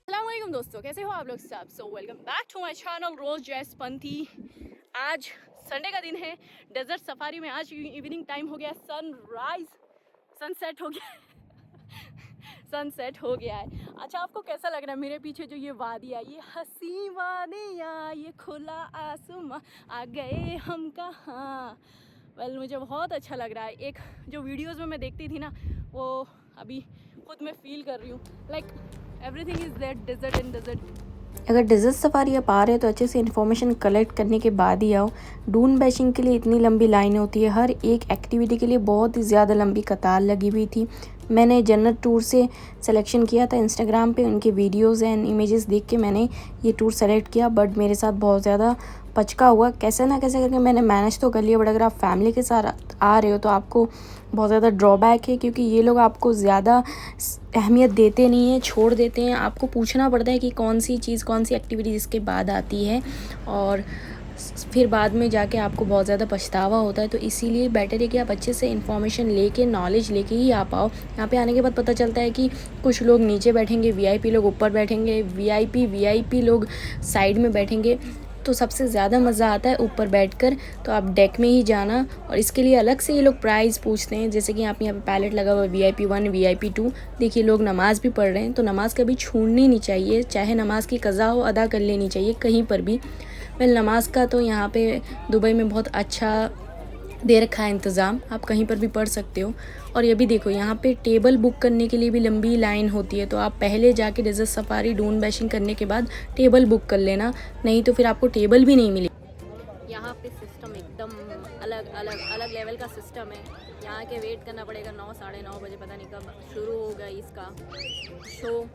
अस्सलामुअलैकुम दोस्तों, कैसे हो आप लोग सब। So welcome back to my channel रोज जैस पंथी। आज संडे का दिन है, डेजर्ट सफारी में आज इवनिंग टाइम हो गया, सनसेट हो गया सनसेट हो गया है। अच्छा, आपको कैसा लग रहा है मेरे पीछे जो ये वादिया, ये हसी वादिया, ये खुला आसमां, आ गए हम कहाँ। वेल मुझे बहुत अच्छा लग रहा है। एक जो वीडियोस में मैं देखती थी ना, वो अभी खुद मैं फील कर रही हूँ। Like everything is that desert in desert. अगर डेजर्ट सफारी आप आ रहे हैं तो अच्छे से इन्फॉर्मेशन कलेक्ट करने के बाद ही आओ। डून बैशिंग के लिए इतनी लंबी लाइन होती है, हर एक एक्टिविटी के लिए बहुत ही ज़्यादा लंबी कतार लगी हुई थी। मैंने जन्नत टूर से सिलेक्शन किया था, इंस्टाग्राम पे उनके वीडियोस एंड इमेजेस देख के मैंने ये टूर सेलेक्ट किया, बट मेरे साथ बहुत ज़्यादा पचका हुआ। कैसे ना कैसे करके मैंने मैनेज तो कर लिया, बट अगर आप फैमिली के साथ आ रहे हो तो आपको बहुत ज़्यादा ड्रॉबैक है, क्योंकि ये लोग आपको ज़्यादा अहमियत देते नहीं हैं, छोड़ देते हैं। आपको पूछना पड़ता है कि कौन सी चीज़, कौन सी एक्टिविटी इसके बाद आती है, और फिर बाद में जाके आपको बहुत ज़्यादा पछतावा होता है। तो इसीलिए बेटर है कि आप अच्छे से इन्फॉर्मेशन लेके, नॉलेज लेके ही आ पाओ। यहाँ पे आने के बाद पता चलता है कि कुछ लोग नीचे बैठेंगे, वीआईपी लोग ऊपर बैठेंगे, वीआईपी लोग साइड में बैठेंगे। तो सबसे ज़्यादा मज़ा आता है ऊपर बैठकर। तो आप डेक में ही जाना, और इसके लिए अलग से ये लोग प्राइस पूछते हैं। जैसे कि आप यहाँ पे पैलेट लगा हुआ है VIP 1, VIP 2। देखिए लोग नमाज़ भी पढ़ रहे हैं, तो नमाज़ कभी छूटनी नहीं चाहिए, चाहे नमाज़ की कज़ा हो, अदा कर लेनी चाहिए कहीं पर भी। वेल नमाज का तो यहाँ पे दुबई में बहुत अच्छा दे रखा है इंतज़ाम, आप कहीं पर भी पढ़ सकते हो। और ये भी देखो, यहाँ पे टेबल बुक करने के लिए भी लंबी लाइन होती है, तो आप पहले जाके डेजर्ट सफारी डून बैशिंग करने के बाद टेबल बुक कर लेना, नहीं तो फिर आपको टेबल भी नहीं मिलेगी। यहाँ पे सिस्टम एकदम अलग लेवल का सिस्टम है। यहाँ के वेट करना पड़ेगा 9 साढ़े 9 बजे, पता नहीं कब शुरू होगा इसका show,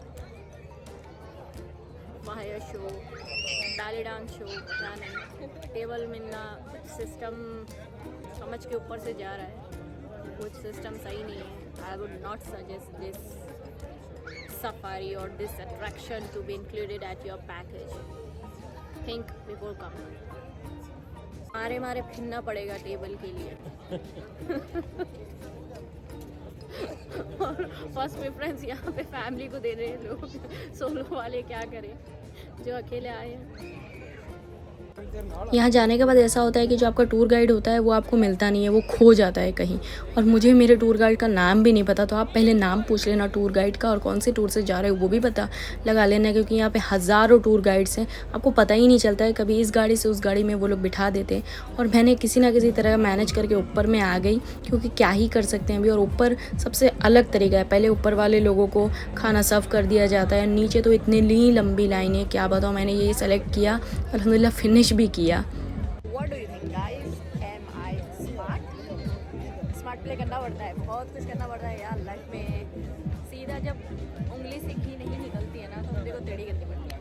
fire show, belly dance show, पता नहीं। टेबल मिलना, सिस्टम समझ के ऊपर से जा रहा है, कुछ सिस्टम सही नहीं है। I would not suggest this safari और this attraction to be included at your package. Think before coming. मारे फिरना पड़ेगा टेबल के लिए और फर्स्ट प्रेफरेंस यहाँ पे फैमिली को दे रहे हैं लोग। सोलो वाले क्या करें जो अकेले आए हैं। यहाँ जाने के बाद ऐसा होता है कि जो आपका टूर गाइड होता है वो आपको मिलता नहीं है, वो खो जाता है कहीं। और मुझे मेरे टूर गाइड का नाम भी नहीं पता, तो आप पहले नाम पूछ लेना टूर गाइड का, और कौन से टूर से जा रहे हो वो भी पता लगा लेना, क्योंकि यहाँ पे हज़ारों टूर गाइड्स हैं, आपको पता ही नहीं चलता है। कभी इस गाड़ी से उस गाड़ी में वो लोग बिठा देते हैं। और मैंने किसी ना किसी तरह मैनेज करके ऊपर में आ गई, क्योंकि क्या ही कर सकते हैं अभी। और ऊपर सबसे अलग तरीका है, पहले ऊपर वाले लोगों को खाना सर्व कर दिया जाता है, नीचे तो इतनी लंबी लाइन है, क्या बताओ। मैंने ये सेलेक्ट किया, अल्हम्दुलिल्लाह फिनिश भी किया। What do you think guys? Am I smart? Smart play करना पड़ता है, बहुत कुछ करना पड़ता है यार लाइफ में। सीधा जब उंगली सीखी नहीं निकलती है ना, तो उंगली को टेढ़ी करनी पड़ती है।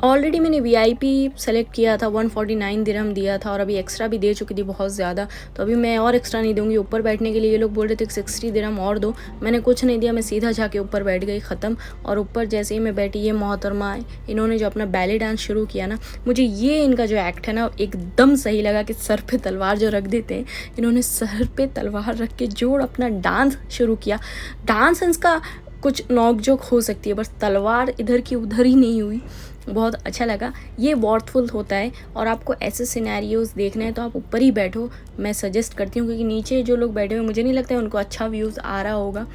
ऑलरेडी मैंने VIP सेलेक्ट किया था, 149 दिरहम दिया था, और अभी एक्स्ट्रा भी दे चुकी थी बहुत ज़्यादा, तो अभी मैं और एक्स्ट्रा नहीं दूंगी। ऊपर बैठने के लिए ये लोग बोल रहे थे 60 दिरहम और दो, मैंने कुछ नहीं दिया, मैं सीधा जाके ऊपर बैठ गई, ख़त्म। और ऊपर जैसे ही मैं बैठी, ये मोहतरमा इन्होंने जो अपना बैले डांस शुरू किया ना, मुझे ये इनका जो एक्ट है ना एकदम सही लगा, कि सर पर तलवार जो रख देते हैं, इन्होंने सर पर तलवार रख के जो अपना डांस शुरू किया। डांस का कुछ नोक जोक हो सकती है, बस तलवार इधर की उधर ही नहीं हुई। बहुत अच्छा लगा, ये वॉर्थफुल होता है। और आपको ऐसे सिनेरियोज़ देखना है तो आप ऊपर ही बैठो, मैं सजेस्ट करती हूँ, क्योंकि नीचे जो लोग बैठे हुए मुझे नहीं लगता है उनको अच्छा व्यूज़ आ रहा होगा।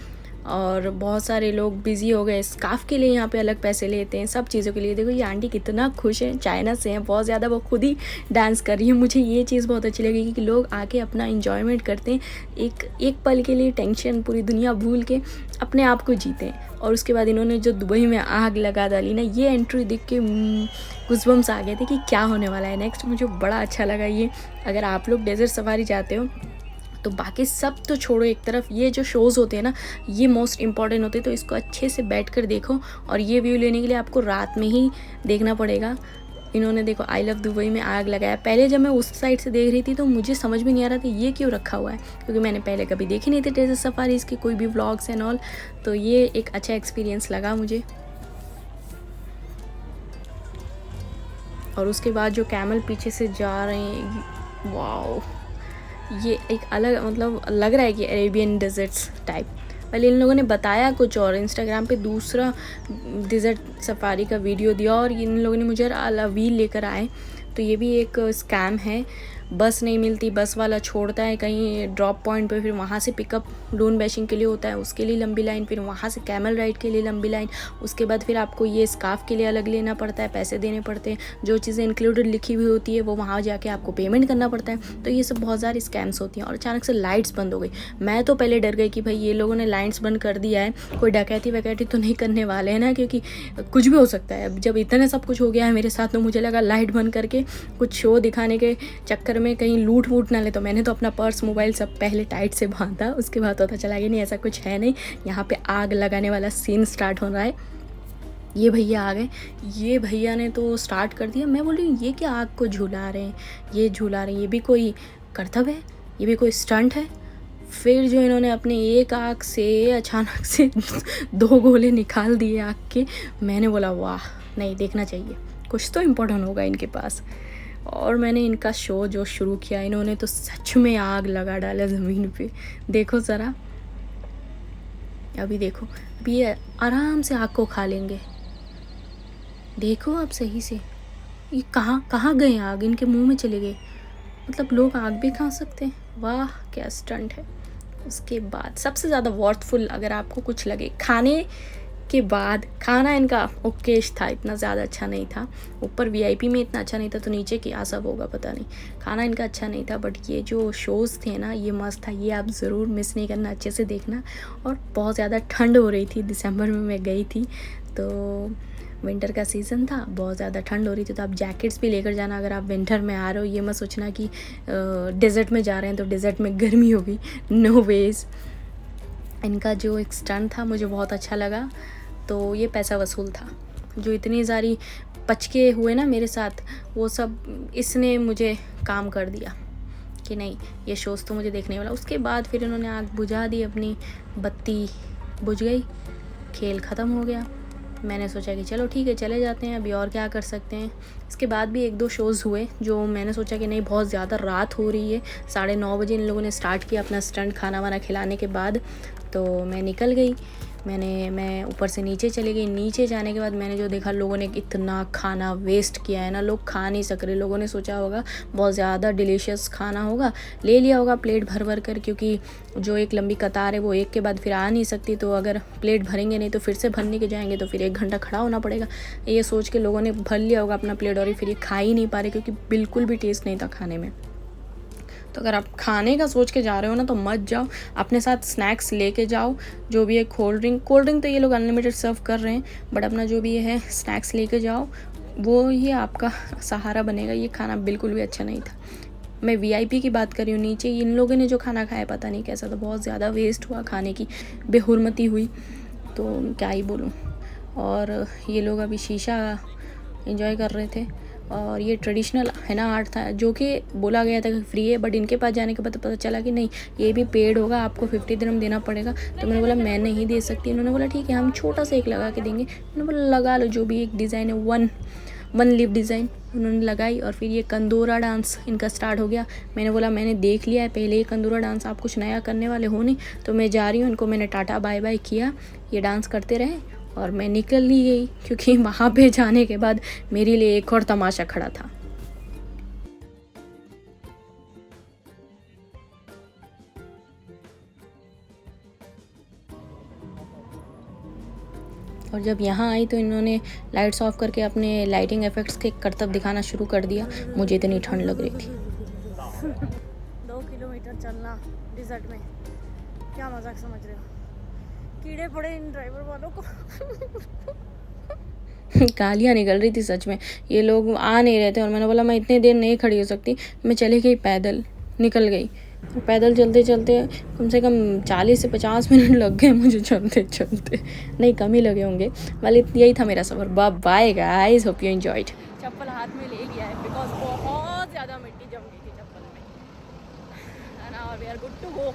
और बहुत सारे लोग बिज़ी हो गए, स्कार्फ के लिए यहाँ पे अलग पैसे लेते हैं, सब चीज़ों के लिए। देखो ये आंटी कितना खुश है, चाइना से हैं बहुत ज़्यादा, वो खुद ही डांस कर रही है। मुझे ये चीज़ बहुत अच्छी लगी कि लोग आके अपना इंजॉयमेंट करते हैं, एक पल के लिए टेंशन पूरी दुनिया भूल के अपने आप को जीते हैं। और उसके बाद इन्होंने जो दुबई में आग लगा डाली ना, ये एंट्री देख के गुज़बम्स आ गए थे कि क्या होने वाला है नेक्स्ट। मुझे बड़ा अच्छा लगा ये। अगर आप लोग डेजर्ट सफारी जाते हो तो बाकी सब तो छोड़ो एक तरफ, ये जो शोज़ होते हैं ना ये मोस्ट इम्पॉर्टेंट होते हैं, तो इसको अच्छे से बैठ कर देखो। और ये व्यू लेने के लिए आपको रात में ही देखना पड़ेगा। इन्होंने देखो आई लव दुबई में आग लगाया। पहले जब मैं उस साइड से देख रही थी तो मुझे समझ में नहीं आ रहा था ये क्यों रखा हुआ है, क्योंकि मैंने पहले कभी देखे नहीं थे डेजर्ट सफारीज़ के कोई भी व्लॉग्स एंड ऑल। तो ये एक अच्छा एक्सपीरियंस लगा मुझे। और उसके बाद जो कैमल पीछे से जा रहे हैं, वाओ, ये एक अलग मतलब लग रहा है कि अरेबियन डेजर्ट्स टाइप। पहले इन लोगों ने बताया कुछ और, इंस्टाग्राम पे दूसरा डेजर्ट सफारी का वीडियो दिया और इन लोगों ने मुझे व्हील लेकर आए। तो ये भी एक स्कैम है, बस नहीं मिलती, बस वाला छोड़ता है कहीं ड्रॉप पॉइंट पे, फिर वहाँ से पिकअप डून बैशिंग के लिए होता है, उसके लिए लंबी लाइन, फिर वहाँ से कैमल राइड के लिए लंबी लाइन, उसके बाद फिर आपको ये स्कार्फ के लिए अलग लेना पड़ता है, पैसे देने पड़ते हैं, जो चीज़ें इंक्लूडेड लिखी हुई होती है वो वहाँ जाके आपको पेमेंट करना पड़ता है। तो ये सब बहुत सारी स्कैम्स होती हैं। और अचानक से लाइट्स बंद हो गई। मैं तो पहले डर गई कि भाई ये लोगों ने लाइट्स बंद कर दिया है, कोई डकैती वकैती तो नहीं करने वाले हैं ना, क्योंकि कुछ भी हो सकता है। अब जब इतना सब कुछ हो गया है मेरे साथ तो मुझे लगा लाइट बंद करके कुछ शो दिखाने के चक्कर में कहीं लूट वूट ना ले। तो मैंने तो अपना पर्स मोबाइल सब पहले टाइट से बांधा, उसके बाद पता चला कि नहीं ऐसा कुछ है नहीं, यहाँ पे आग लगाने वाला सीन स्टार्ट हो रहा है। ये भैया आ गए, ये भैया ने तो स्टार्ट कर दिया। मैं बोल रही हूँ ये क्या आग को झुला रहे हैं, ये झुला रहे हैं, ये भी कोई करतब है, ये भी कोई स्टंट है। फिर जो इन्होंने अपने एक आग से अचानक से 2 गोले निकाल दिए आग के, मैंने बोला वाह, नहीं देखना चाहिए, कुछ तो इम्पोर्टेंट होगा इनके पास। और मैंने इनका शो जो शुरू किया, इन्होंने तो सच में आग लगा डाला ज़मीन पे। देखो ज़रा, अभी देखो, अभी ये आराम से आग को खा लेंगे। देखो आप सही से, ये कहाँ कहाँ गए आग, इनके मुंह में चले गए। मतलब लोग आग भी खा सकते हैं, वाह क्या स्टंट है। उसके बाद सबसे ज़्यादा वर्थफुल अगर आपको कुछ लगे, खाने के बाद खाना इनका ओकेश था, इतना ज़्यादा अच्छा नहीं था। ऊपर वीआईपी में इतना अच्छा नहीं था तो नीचे क्या सब होगा पता नहीं। खाना इनका अच्छा नहीं था, बट ये जो शोज़ थे ना ये मस्त था, ये आप ज़रूर मिस नहीं करना, अच्छे से देखना। और बहुत ज़्यादा ठंड हो रही थी, दिसंबर में मैं गई थी तो विंटर का सीज़न था, बहुत ज़्यादा ठंड हो रही थी। तो आप जैकेट्स भी लेकर जाना अगर आप विंटर में आ रहे हो। ये मत सोचना कि डेजर्ट में जा रहे हैं तो डेजर्ट में गर्मी होगी, नो वेज। इनका जो एक स्टंट था मुझे बहुत अच्छा लगा, तो ये पैसा वसूल था। जो इतनी सारी पचके हुए ना मेरे साथ, वो सब इसने मुझे काम कर दिया कि नहीं ये शोज़ तो मुझे देखने वाला। उसके बाद फिर इन्होंने आग बुझा दी, अपनी बत्ती बुझ गई, खेल ख़त्म हो गया। मैंने सोचा कि चलो ठीक है चले जाते हैं, अभी और क्या कर सकते हैं। इसके बाद भी 1-2 शोज़ हुए जो मैंने सोचा कि नहीं बहुत ज़्यादा रात हो रही है, 9:30 बजे इन लोगों ने स्टार्ट किया अपना स्टंट खाना वाना खिलाने के बाद। तो मैं निकल गई, मैं ऊपर से नीचे चली गई। नीचे जाने के बाद मैंने जो देखा, लोगों ने इतना खाना वेस्ट किया है ना, लोग खा नहीं सक रहे। लोगों ने सोचा होगा बहुत ज़्यादा डिलीशियस खाना होगा, ले लिया होगा प्लेट भर भर कर, क्योंकि जो एक लंबी कतार है वो एक के बाद फिर आ नहीं सकती। तो अगर प्लेट भरेंगे नहीं तो फिर से भरने के जाएंगे तो फिर 1 घंटा खड़ा होना पड़ेगा। ये सोच के लोगों ने भर लिया होगा अपना प्लेट, और फिर ये खा ही नहीं पा रहे क्योंकि बिल्कुल भी टेस्ट नहीं था खाने में। तो अगर आप खाने का सोच के जा रहे हो ना तो मत जाओ, अपने साथ स्नैक्स लेके जाओ, जो भी है कोल्ड ड्रिंक तो ये लोग अनलिमिटेड सर्व कर रहे हैं, बट अपना जो भी है स्नैक्स लेके जाओ, वो ही आपका सहारा बनेगा। ये खाना बिल्कुल भी अच्छा नहीं था। मैं वीआईपी की बात कर रही हूँ, नीचे इन लोगों ने जो खाना खाया पता नहीं कैसा था, बहुत ज़्यादा वेस्ट हुआ, खाने की बेहुरमती हुई, तो क्या ही बोलूँ। और ये लोग अभी शीशा एंजॉय कर रहे थे। और ये ट्रेडिशनल है ना आर्ट था, जो कि बोला गया था कि फ्री है, बट इनके पास जाने के बाद पता चला कि नहीं ये भी पेड होगा, आपको 50 दिरहम देना पड़ेगा। तो मैंने बोला मैं नहीं दे सकती। इन्होंने बोला ठीक है हम छोटा सा एक लगा के देंगे। मैंने बोला लगा लो, जो भी एक डिज़ाइन है, वन लिप डिज़ाइन उन्होंने लगाई। और फिर ये कंदोरा डांस इनका स्टार्ट हो गया। मैंने बोला मैंने देख लिया है पहले ये कंदोरा डांस, आप कुछ नया करने वाले हो नहीं, तो मैं जा रही हूँ। इनको मैंने टाटा बाय बाय किया, ये डांस करते रहे और मैं निकल ली गई, क्योंकि वहाँ पे जाने के बाद मेरे लिए एक और तमाशा खड़ा था। और जब यहाँ आई तो इन्होंने लाइट्स ऑफ करके अपने लाइटिंग इफेक्ट्स के करतब दिखाना शुरू कर दिया। मुझे इतनी ठंड लग रही थी। 2 किलोमीटर चलना डिजर्ट में, क्या मजाक समझ रहे हो? कीड़े पड़े इन ड्राइवर वालों को। गालियाँ निकल रही थी सच में, ये लोग आ नहीं रहे थे। और मैंने बोला मैं इतनी देर नहीं खड़ी हो सकती, मैं चली गई पैदल, निकल गई। पैदल चलते चलते कम से कम 40 से 50 मिनट लग गए मुझे चलते चलते, नहीं कम ही लगे होंगे। वाले यही था मेरा सफ़र। Bye guys, hope you enjoyed. चप्पल हाथ में ले लिया है बिकॉज बहुत ज़्यादा मिट्टी जम गई थी चप्पल में, और we are good to go.